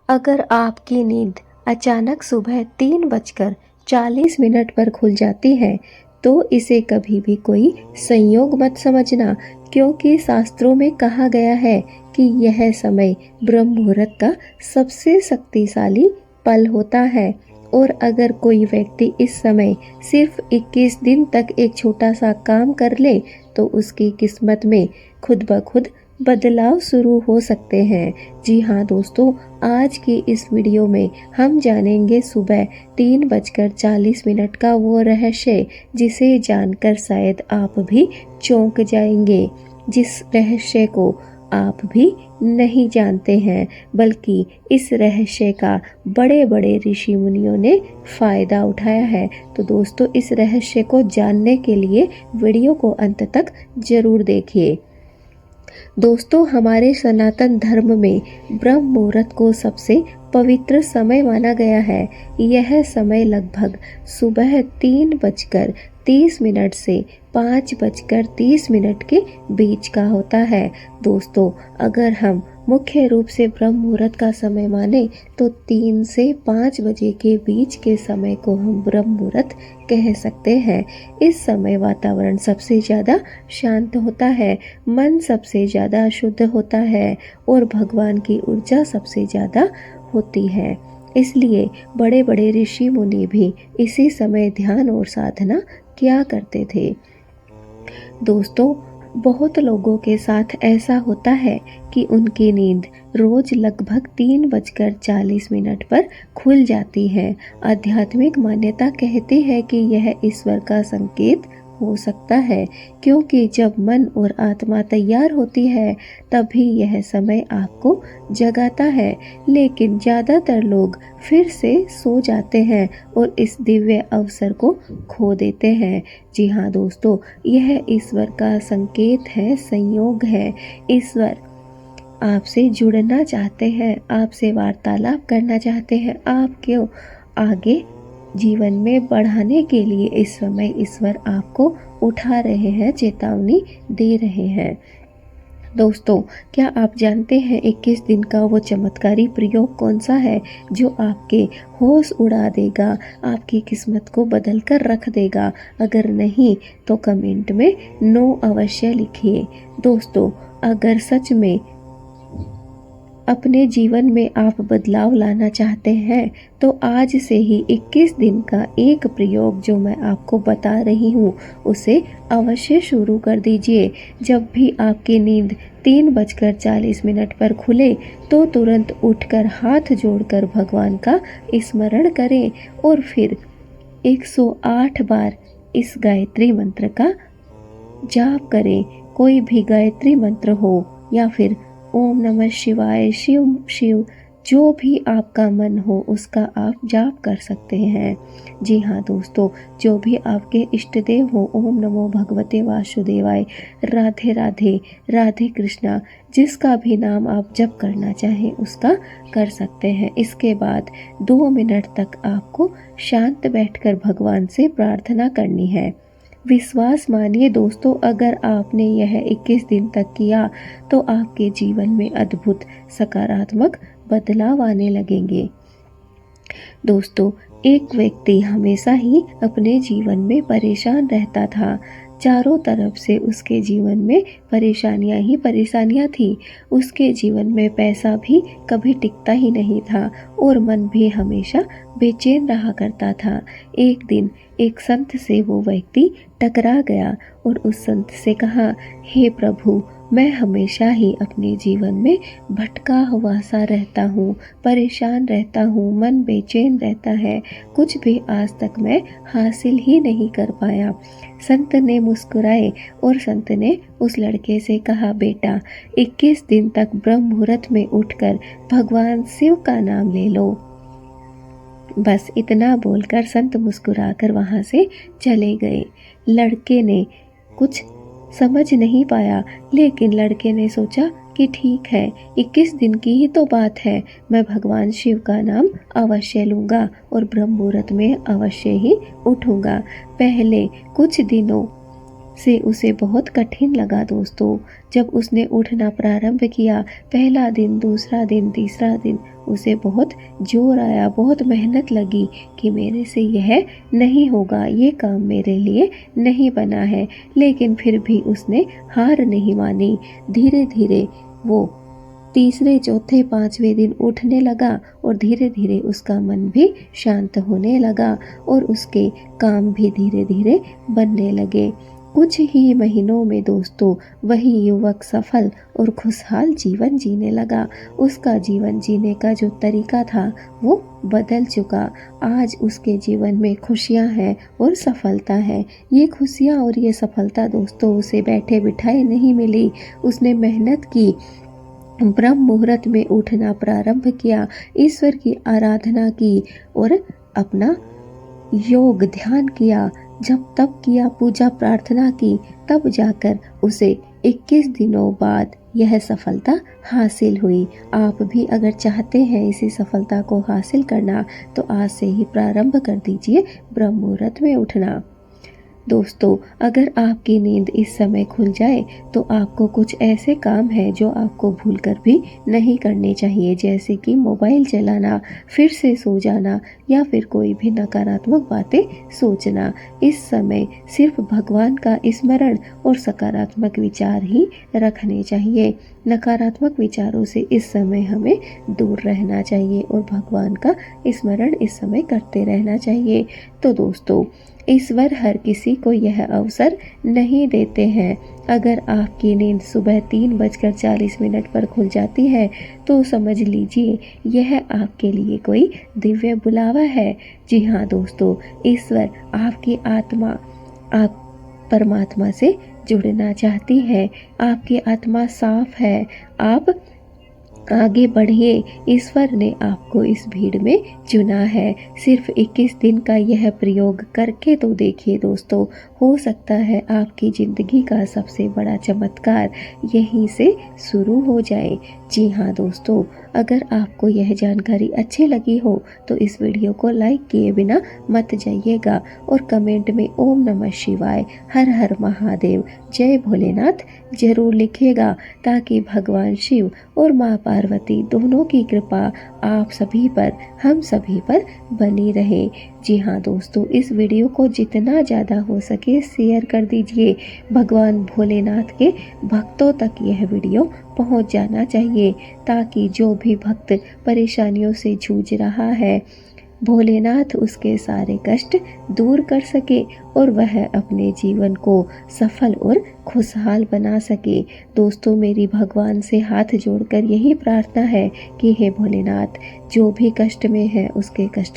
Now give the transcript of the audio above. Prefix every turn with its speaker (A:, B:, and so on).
A: अगर आपकी नींद अचानक सुबह 3:40 पर खुल जाती है तो इसे कभी भी कोई संयोग मत समझना, क्योंकि शास्त्रों में कहा गया है कि यह समय ब्रह्म मुहूर्त का सबसे शक्तिशाली पल होता है। और अगर कोई व्यक्ति इस समय सिर्फ 21 दिन तक एक छोटा सा काम कर ले तो उसकी किस्मत में खुद ब खुद बदलाव शुरू हो सकते हैं। जी हाँ दोस्तों, आज की इस वीडियो में हम जानेंगे सुबह 3:40 का वो रहस्य जिसे जानकर शायद आप भी चौंक जाएंगे, जिस रहस्य को आप भी नहीं जानते हैं, बल्कि इस रहस्य का बड़े बड़े ऋषि मुनियों ने फायदा उठाया है। तो दोस्तों, इस रहस्य को जानने के लिए वीडियो को अंत तक जरूर देखिए। दोस्तों, हमारे सनातन धर्म में ब्रह्म मुहूर्त को सबसे पवित्र समय माना गया है। यह समय लगभग सुबह 3:30 से 5:30 के बीच का होता है। दोस्तों, अगर हम मुख्य रूप से ब्रह्म मुहूर्त का समय माने तो 3 से 5 बजे के बीच के समय को हम ब्रह्म मुहूर्त कह सकते हैं। इस समय वातावरण सबसे ज़्यादा शांत होता है, मन सबसे ज़्यादा शुद्ध होता है और भगवान की ऊर्जा सबसे ज़्यादा होती है। इसलिए बड़े बड़े ऋषि मुनि भी इसी समय ध्यान और साधना किया करते थे। दोस्तों, बहुत लोगों के साथ ऐसा होता है कि उनकी नींद रोज लगभग 3:40 पर खुल जाती है। आध्यात्मिक मान्यता कहती है कि यह ईश्वर का संकेत हो सकता है, क्योंकि जब मन और आत्मा तैयार होती है तभी यह समय आपको जगाता है। लेकिन ज़्यादातर लोग फिर से सो जाते हैं और इस दिव्य अवसर को खो देते हैं। जी हाँ दोस्तों, यह ईश्वर का संकेत है, संयोग है। ईश्वर आपसे जुड़ना चाहते हैं, आपसे वार्तालाप करना चाहते हैं, आपको आगे जीवन में बढ़ाने के लिए इस समय ईश्वर आपको उठा रहे हैं, चेतावनी दे रहे हैं। दोस्तों, क्या आप जानते हैं 21 दिन का वो चमत्कारी प्रयोग कौन सा है जो आपके होश उड़ा देगा, आपकी किस्मत को बदल कर रख देगा? अगर नहीं तो कमेंट में नो अवश्य लिखिए। दोस्तों, अगर सच में अपने जीवन में आप बदलाव लाना चाहते हैं तो आज से ही 21 दिन का एक प्रयोग जो मैं आपको बता रही हूँ उसे अवश्य शुरू कर दीजिए। जब भी आपकी नींद 3:40 पर खुले तो तुरंत उठकर हाथ जोड़कर भगवान का स्मरण करें और फिर 108 बार इस गायत्री मंत्र का जाप करें। कोई भी गायत्री मंत्र हो या फिर ओम नमः शिवाय, शिव शिव, जो भी आपका मन हो उसका आप जाप कर सकते हैं। जी हाँ दोस्तों, जो भी आपके इष्ट देव हो, ओम नमो भगवते वासुदेवाय, राधे राधे, राधे कृष्णा, जिसका भी नाम आप जप करना चाहें उसका कर सकते हैं। इसके बाद 2 मिनट तक आपको शांत बैठकर भगवान से प्रार्थना करनी है। विश्वास मानिए दोस्तों, अगर आपने यह 21 दिन तक किया तो आपके जीवन में अद्भुत सकारात्मक बदलाव आने लगेंगे। दोस्तों, एक व्यक्ति हमेशा ही अपने जीवन में परेशान रहता था। चारों तरफ से उसके जीवन में परेशानियां ही परेशानियां थी। उसके जीवन में पैसा भी कभी टिकता ही नहीं था और मन भी हमेशा बेचैन रहा करता था। एक दिन एक संत से वो व्यक्ति टकरा गया और उस संत से कहा, हे प्रभु, मैं हमेशा ही अपने जीवन में भटका हुआ सा रहता हूँ, परेशान रहता हूँ, मन बेचैन रहता है, कुछ भी आज तक मैं हासिल ही नहीं कर पाया। संत ने मुस्कुराए और संत ने उस लड़के से कहा, बेटा, 21 दिन तक ब्रह्म मुहूर्त में उठकर भगवान शिव का नाम ले लो। बस इतना बोलकर संत मुस्कुराकर वहां से चले गए। लड़के ने कुछ समझ नहीं पाया, लेकिन लड़के ने सोचा कि ठीक है, 21 दिन की ही तो बात है, मैं भगवान शिव का नाम अवश्य लूँगा और ब्रह्म मुहूर्त में अवश्य ही उठूँगा। पहले कुछ दिनों से उसे बहुत कठिन लगा दोस्तों। जब उसने उठना प्रारंभ किया, पहला दिन, दूसरा दिन, तीसरा दिन, उसे बहुत जोर आया, बहुत मेहनत लगी कि मेरे से यह नहीं होगा, ये काम मेरे लिए नहीं बना है। लेकिन फिर भी उसने हार नहीं मानी। धीरे धीरे वो तीसरे, चौथे, पांचवें दिन उठने लगा और धीरे धीरे उसका मन भी शांत होने लगा और उसके काम भी धीरे धीरे बनने लगे। कुछ ही महीनों में दोस्तों वही युवक सफल और खुशहाल जीवन जीने लगा। उसका जीवन जीने का जो तरीका था वो बदल चुका। आज उसके जीवन में खुशियां हैं और सफलता है। ये खुशियां और ये सफलता दोस्तों उसे बैठे बिठाए नहीं मिली। उसने मेहनत की, ब्रह्म मुहूर्त में उठना प्रारंभ किया, ईश्वर की आराधना की और अपना योग ध्यान किया। जब तप किया, पूजा प्रार्थना की, तब जाकर उसे 21 दिनों बाद यह सफलता हासिल हुई। आप भी अगर चाहते हैं इसी सफलता को हासिल करना तो आज से ही प्रारंभ कर दीजिए ब्रह्म मुहूर्त में उठना। दोस्तों अगर आपकी नींद इस समय खुल जाए तो आपको कुछ ऐसे काम हैं जो आपको भूलकर भी नहीं करने चाहिए, जैसे कि मोबाइल चलाना, फिर से सो जाना या फिर कोई भी नकारात्मक बातें सोचना। इस समय सिर्फ भगवान का स्मरण और सकारात्मक विचार ही रखने चाहिए। नकारात्मक विचारों से इस समय हमें दूर रहना चाहिए और भगवान का स्मरण इस समय करते रहना चाहिए। तो दोस्तों ईश्वर हर किसी को यह अवसर नहीं देते हैं। अगर आपकी नींद सुबह 3:40 पर खुल जाती है तो समझ लीजिए यह आपके लिए कोई दिव्य बुलावा है। जी हाँ दोस्तों, ईश्वर आपकी आत्मा, आप परमात्मा से जुड़ना चाहती है। आपकी आत्मा साफ है, आप आगे बढ़िए। ईश्वर ने आपको इस भीड़ में चुना है। सिर्फ 21 दिन का यह प्रयोग करके तो देखिए दोस्तों, हो सकता है आपकी ज़िंदगी का सबसे बड़ा चमत्कार यहीं से शुरू हो जाए। जी हाँ दोस्तों, अगर आपको यह जानकारी अच्छी लगी हो तो इस वीडियो को लाइक किए बिना मत जाइएगा और कमेंट में ओम नमः शिवाय, हर हर महादेव, जय भोलेनाथ जरूर लिखिएगा, ताकि भगवान शिव और माँ पार्वती दोनों की कृपा आप सभी पर, हम सभी पर बनी रहे। जी हाँ दोस्तों, इस वीडियो को जितना ज़्यादा हो सके शेयर कर दीजिए। भगवान भोलेनाथ के भक्तों तक यह वीडियो पहुंच जाना चाहिए, ताकि जो भी भक्त परेशानियों से जूझ रहा है भोलेनाथ उसके सारे कष्ट दूर कर सके और वह अपने जीवन को सफल और खुशहाल बना सके। दोस्तों मेरी भगवान से हाथ जोड़कर यही प्रार्थना है कि हे भोलेनाथ, जो भी कष्ट में है उसके कष्ट